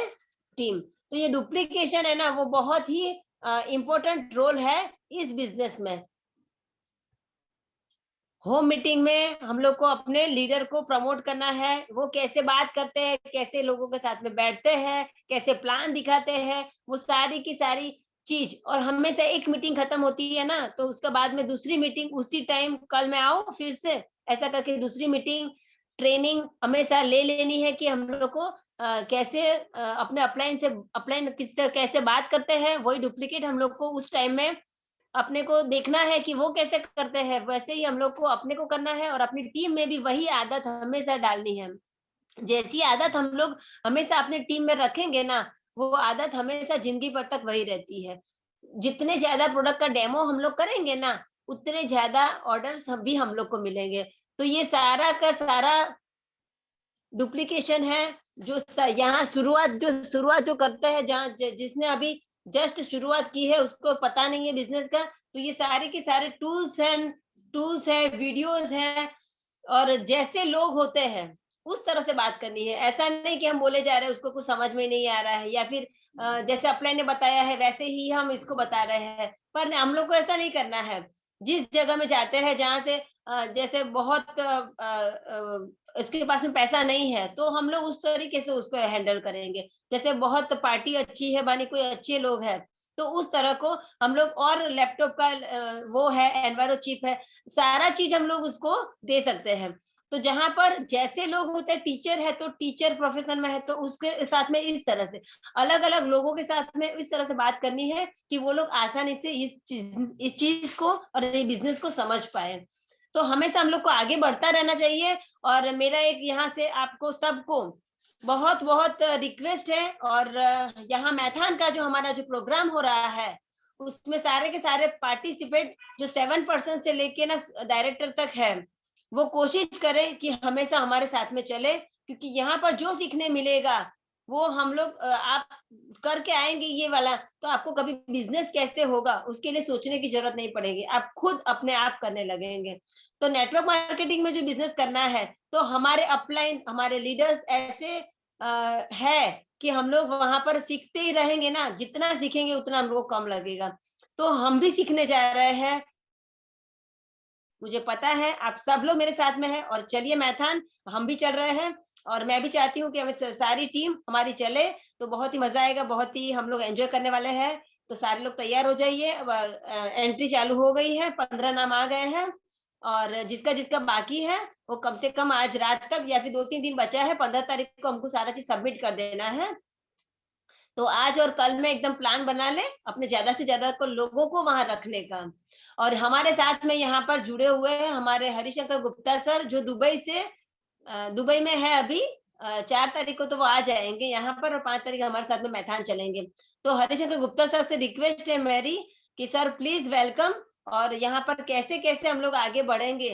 टीम। तो ये डुप्लीकेशन है ना, वो बहुत ही इंपॉर्टेंट रोल है इस बिजनेस में। होम मीटिंग में हम लोग को अपने लीडर को प्रमोट करना है, वो कैसे बात करते हैं, कैसे लोगों के साथ में बैठते हैं, कैसे प्लान दिखाते हैं, वो सारी की सारी चीज। और हमेशा एक मीटिंग खत्म होती है ना तो उसके बाद में दूसरी मीटिंग उसी टाइम, कल मैं आओ फिर से, ऐसा करके दूसरी मीटिंग ट्रेनिंग हमेशा ले लेनी है कि हम लोग को कैसे अपने अपलाइन किससे कैसे बात करते हैं। वही डुप्लीकेट हम लोग को उस टाइम में अपने को देखना है कि वो कैसे करते हैं, वैसे ही हम लोग को अपने को करना है। और अपनी टीम में भी वही आदत हमेशा डालनी है। जैसी आदत हम लोग हमेशा अपने टीम में रखेंगे ना, वो आदत हमेशा जिंदगी भर तक वही रहती है। जितने ज्यादा प्रोडक्ट का डेमो हम लोग करेंगे ना, उतने ज्यादा ऑर्डर्स भी हम लोग को मिलेंगे। तो ये सारा का सारा डुप्लीकेशन है। जो यहाँ शुरुआत जो करते हैं, जहाँ जिसने अभी जस्ट शुरुआत की है उसको पता नहीं है बिजनेस का, तो ये सारे के सारे टूल्स है, वीडियोस हैं, और जैसे लोग होते हैं उस तरह से बात करनी है। ऐसा नहीं कि हम बोले जा रहे हैं उसको कुछ समझ में नहीं आ रहा है, या फिर जैसे अपलाइन ने बताया है वैसे ही हम इसको बता रहे हैं। पर हम लोग को ऐसा नहीं करना है। जिस जगह में जाते हैं जहाँ से जैसे बहुत इसके पास में पैसा नहीं है, तो हम लोग उस तरीके से उसको हैंडल करेंगे। जैसे बहुत पार्टी अच्छी है, मानी कोई अच्छे लोग हैं, तो उस तरह को हम लोग, और लैपटॉप का वो है, एनवायरो चिप है, सारा चीज हम लोग उसको दे सकते हैं। तो जहां पर जैसे लोग होते हैं, टीचर है तो टीचर प्रोफेशन में है तो उसके साथ में इस तरह से, अलग अलग लोगों के साथ में इस तरह से बात करनी है कि वो लोग आसानी से इस चीज को और ये बिजनेस को समझ पाए। तो हमेशा हम लोग को आगे बढ़ता रहना चाहिए। और मेरा एक यहाँ से आपको सबको बहुत बहुत रिक्वेस्ट है। और यहाँ मैथान का जो हमारा जो प्रोग्राम हो रहा है, उसमें सारे के सारे पार्टिसिपेट जो 7% से लेके ना डायरेक्टर तक है, वो कोशिश करें कि हमेशा हमारे साथ में चले। क्योंकि यहाँ पर जो सीखने मिलेगा वो हम लोग आप करके आएंगे ये वाला, तो आपको कभी बिजनेस कैसे होगा उसके लिए सोचने की जरूरत नहीं पड़ेगी, आप खुद अपने आप करने लगेंगे। तो नेटवर्क मार्केटिंग में जो बिजनेस करना है, तो हमारे अपलाइन, हमारे लीडर्स ऐसे है कि हम लोग वहां पर सीखते ही रहेंगे ना, जितना सीखेंगे उतना हम लोग कम लगेगा। तो हम भी सीखने जा रहे हैं, मुझे पता है आप सब लोग मेरे साथ में है। और चलिए मैथान हम भी चल रहे हैं, और मैं भी चाहती हूँ कि हमें सारी टीम हमारी चले, तो बहुत ही मजा आएगा, बहुत ही हम लोग एंजॉय करने वाले हैं। तो सारे लोग तैयार हो जाइए, एंट्री चालू हो गई है, 15 नाम आ गए हैं। और जिसका जिसका बाकी है वो कम से कम आज रात तक, या फिर 2-3 दिन बचा है, 15 तारीख को हमको सारा चीज सबमिट कर देना है। तो आज और कल में एकदम प्लान बना ले अपने ज्यादा से ज्यादा को लोगों को वहां रखने का। और हमारे साथ में यहाँ पर जुड़े हुए हैं हमारे हरिशंकर गुप्ता सर, जो दुबई में है अभी। 4 तारीख को तो वो आ जाएंगे यहाँ पर, और 5 तारीख हमारे साथ में मैथान चलेंगे। तो हरिशंकर गुप्ता सर से रिक्वेस्ट है मेरी कि सर प्लीज वेलकम। और यहाँ पर कैसे कैसे हम लोग आगे बढ़ेंगे,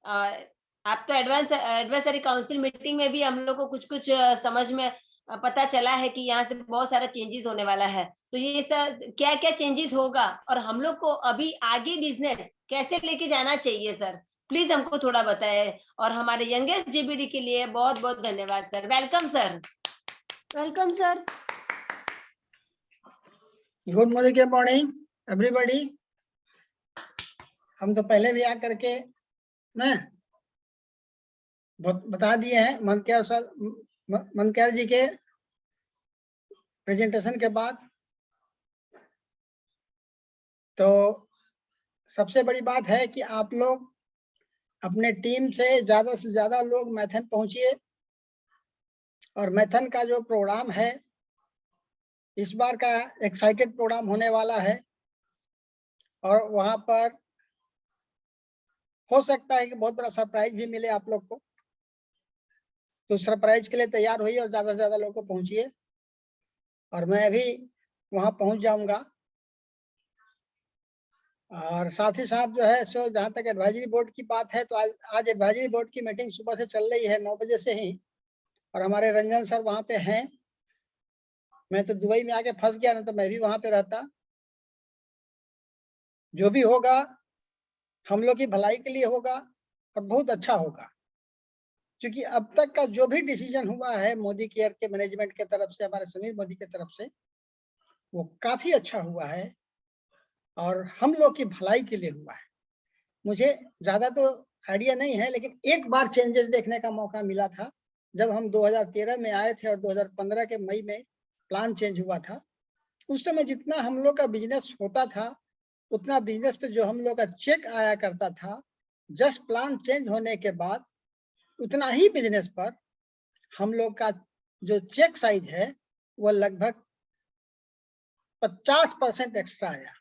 आप तो एडवाइजरी काउंसिल मीटिंग में भी हम लोग को कुछ कुछ समझ में पता चला है कि यहाँ से बहुत सारा चेंजेस होने वाला है। तो ये सर क्या क्या चेंजेस होगा, और हम लोग को अभी आगे बिजनेस कैसे लेके जाना चाहिए, सर प्लीज हमको थोड़ा बताएं। और हमारे यंगेस्ट जीबीडी के लिए बहुत बहुत धन्यवाद sir. Welcome sir. Welcome sir. Good morning everybody. हम तो पहले भी आकर के ना बता दिए हैं मनकेर जी के प्रेजेंटेशन के बाद तो सबसे बड़ी बात है कि आप लोग अपने टीम से ज्यादा लोग मैथन पहुंचिए, और मैथन का जो प्रोग्राम है इस बार का एक्साइटेड प्रोग्राम होने वाला है, और वहां पर हो सकता है कि बहुत बड़ा सरप्राइज भी मिले आप लोग को। तो सरप्राइज के लिए तैयार होइए और ज्यादा से ज्यादा लोग को पहुंचिए, और मैं भी वहां पहुंच जाऊंगा। और साथ ही साथ जो है सो जहाँ तक एडवाइजरी बोर्ड की बात है, तो आज एडवाइजरी बोर्ड की मीटिंग सुबह से चल रही है 9 बजे से ही, और हमारे रंजन सर वहां पे हैं। मैं तो दुबई में आके फंस गया, ना तो मैं भी वहां पे रहता। जो भी होगा हम लोग की भलाई के लिए होगा और बहुत अच्छा होगा, क्योंकि अब तक का जो भी डिसीजन हुआ है मोदी केयर के मैनेजमेंट के तरफ से, हमारे समीर मोदी के तरफ से, वो काफी अच्छा हुआ है और हम लोग की भलाई के लिए हुआ है। मुझे ज्यादा तो आइडिया नहीं है, लेकिन एक बार चेंजेस देखने का मौका मिला था जब हम 2013 में आए थे और 2015 के मई में प्लान चेंज हुआ था। उस समय जितना हम लोग का बिजनेस होता था, उतना बिजनेस पे जो हम लोग का चेक आया करता था, जस्ट प्लान चेंज होने के बाद उतना ही बिजनेस पर हम लोग का जो चेक साइज है वो लगभग 50% एक्स्ट्रा आया।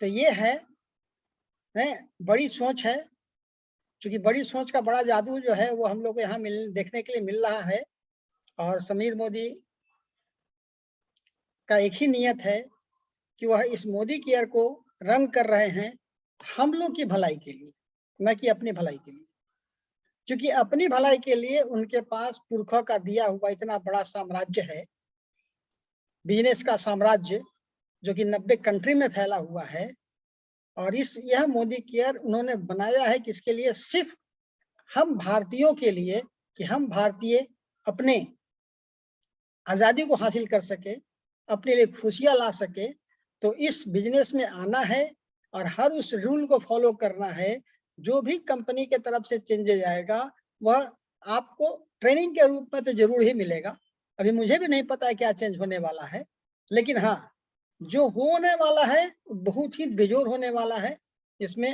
तो ये है बड़ी सोच है, क्योंकि बड़ी सोच का बड़ा जादू जो है वो हम लोग को यहाँ देखने के लिए मिल रहा है। और समीर मोदी का एक ही नियत है कि वह इस मोदी केयर को रन कर रहे हैं हम लोग की भलाई के लिए, न कि अपनी भलाई के लिए। क्योंकि अपनी भलाई के लिए उनके पास पुरखों का दिया हुआ इतना बड़ा साम्राज्य है, बिजनेस का साम्राज्य, जो कि 90 कंट्री में फैला हुआ है। और यह मोदी केयर उन्होंने बनाया है किसके लिए? सिर्फ हम भारतीयों के लिए, कि हम भारतीय अपने आजादी को हासिल कर सके, अपने लिए खुशियां ला सके। तो इस बिजनेस में आना है और हर उस रूल को फॉलो करना है। जो भी कंपनी के तरफ से चेंजेस आएगा वह आपको ट्रेनिंग के रूप में तो जरूर ही मिलेगा। अभी मुझे भी नहीं पता है क्या चेंज होने वाला है, लेकिन हाँ, जो होने वाला है बहुत ही बेजोर होने वाला है। इसमें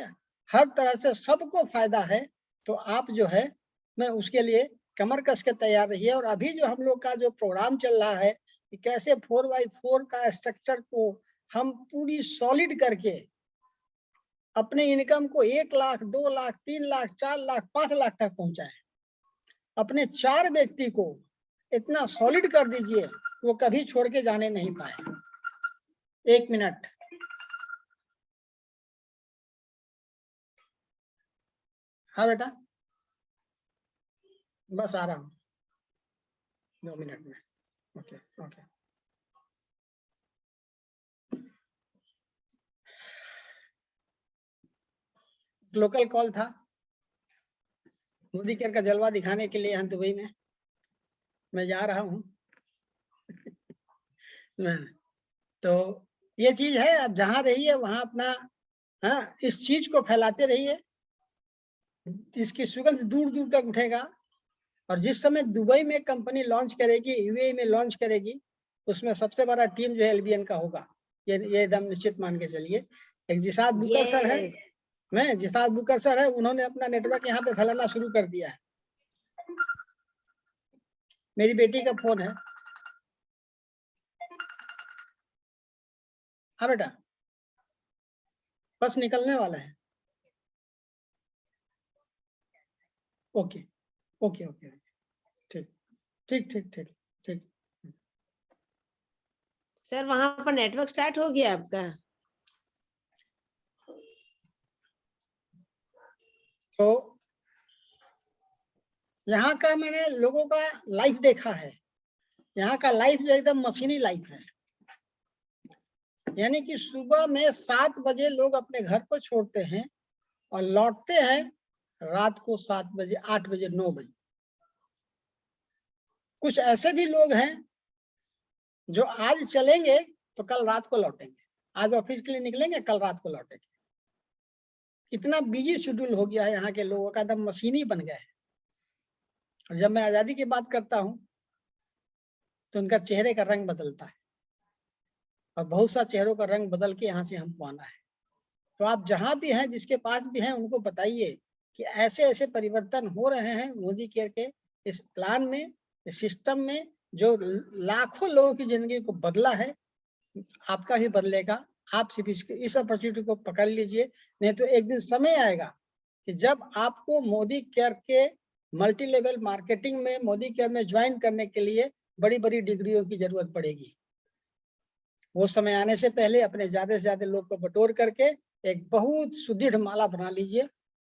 हर तरह से सबको फायदा है। तो आप जो है, मैं उसके लिए कमर कस के तैयार रहिए। और अभी जो हम लोग का जो प्रोग्राम चल रहा है कि कैसे 4x4 का स्ट्रक्चर को हम पूरी सॉलिड करके अपने इनकम को 1 लाख, 2 लाख, 3 लाख, 4 लाख, 5 लाख तक पहुंचाए। अपने 4 व्यक्ति को इतना सॉलिड कर दीजिए वो कभी छोड़ के जाने नहीं पाए। 1 मिनट। हाँ बेटा, बस आ रहा हूँ 2 मिनट में। Okay okay. लोकल कॉल था मोदी केयर का जलवा दिखाने के लिए यहाँ दुबई में। मैं जा रहा हूँ। तो ये चीज है, आप जहाँ रहिए वहां अपना इस चीज को फैलाते रहिए। इसकी सुगंध दूर दूर तक उठेगा। और जिस समय दुबई में कंपनी लॉन्च करेगी, यूएई में लॉन्च करेगी, उसमें सबसे बड़ा टीम जो है एलबीएन का होगा। ये एकदम निश्चित मान के चलिए। एक जिसाद बुकर सर है, जिसाद बुकर सर है, उन्होंने अपना नेटवर्क यहाँ पे फैलाना शुरू कर दिया है। मेरी बेटी का फोन है। हाँ बेटा, बस निकलने वाला है। ओके ओके ओके, ठीक ठीक ठीक ठीक ठीक। सर वहां पर नेटवर्क स्टार्ट हो गया आपका? तो यहाँ का मैंने लोगों का लाइफ देखा है। यहाँ का लाइफ जो एकदम मशीनी लाइफ है। यानी कि सुबह में 7 बजे लोग अपने घर को छोड़ते हैं और लौटते हैं रात को 7 बजे, 8 बजे, 9 बजे। कुछ ऐसे भी लोग हैं जो आज चलेंगे तो कल रात को लौटेंगे। आज ऑफिस के लिए निकलेंगे, कल रात को लौटेंगे। इतना बिजी शेड्यूल हो गया है यहाँ के लोगों का, एकदम मशीनी बन गया है। और जब मैं आजादी की बात करता हूँ तो उनका चेहरे का रंग बदलता है। और बहुत सा चेहरों का रंग बदल के यहाँ से हमको आना है। तो आप जहाँ भी हैं, जिसके पास भी हैं, उनको बताइए कि ऐसे ऐसे परिवर्तन हो रहे हैं मोदी केयर के इस प्लान में, इस सिस्टम में, जो लाखों लोगों की जिंदगी को बदला है, आपका भी बदलेगा। आप सिर्फ इस अपॉर्चुनिटी को पकड़ लीजिए, नहीं तो एक दिन समय आएगा कि जब आपको मोदी केयर के मल्टी लेवल मार्केटिंग में, मोदी केयर में ज्वाइन करने के लिए बड़ी बड़ी डिग्रियों की जरूरत पड़ेगी। वो समय आने से पहले अपने ज्यादा से ज्यादा लोग को बटोर करके एक बहुत सुदृढ़ माला बना लीजिए।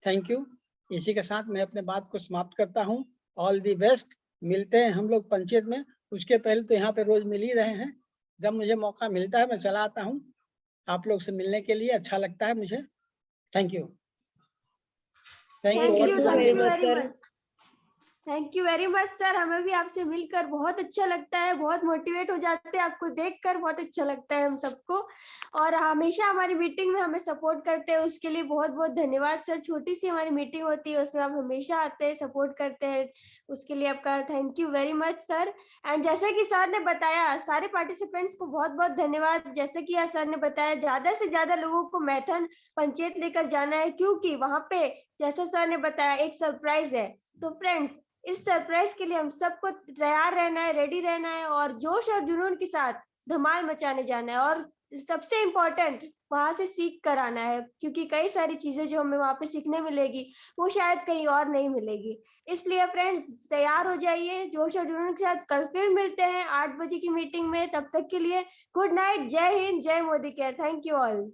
Thank you. इसी के साथ मैं अपने बात को समाप्त करता हूँ। All the best. मिलते हैं हम लोग पंचायत में। उसके पहले तो यहाँ पे रोज मिल ही रहे हैं। जब मुझे मौका मिलता है मैं चला आता हूँ आप लोग से मिलने के लिए। अच्छा लगता है मुझे। Thank you. Thank you very much sir. Thank you very much sir. हमें भी आपसे मिलकर बहुत अच्छा लगता है, बहुत मोटिवेट हो जाते हैं, आपको देखकर बहुत अच्छा लगता है हम सबको। और हमेशा हमारी मीटिंग में हमें सपोर्ट करते हैं, उसके लिए बहुत बहुत धन्यवाद सर। छोटी सी हमारी मीटिंग होती है, उसमें आप हमेशा आते हैं, सपोर्ट करते हैं, उसके लिए आपका thank you very much sir. And जैसे कि सर ने बताया, सारे पार्टिसिपेंट्स को बहुत बहुत धन्यवाद। जैसे कि सर ने बताया, ज्यादा से ज्यादा लोगों को मैथन पंचायत लेकर जाना है, क्योंकि वहां पे जैसे सर ने बताया एक सरप्राइज है। तो फ्रेंड्स, इस सरप्राइज के लिए हम सबको तैयार रहना है, रेडी रहना है और जोश और जुनून के साथ धमाल मचाने जाना है। और सबसे इम्पोर्टेंट, वहां से सीख कर आना है, क्योंकि कई सारी चीजें जो हमें वहां पे सीखने मिलेगी वो शायद कहीं और नहीं मिलेगी। इसलिए फ्रेंड्स तैयार हो जाइए जोश और जुनून के साथ। कल फिर मिलते हैं 8 बजे की मीटिंग में। तब तक के लिए गुड नाइट। जय हिंद, जय Modi care. Thank you all.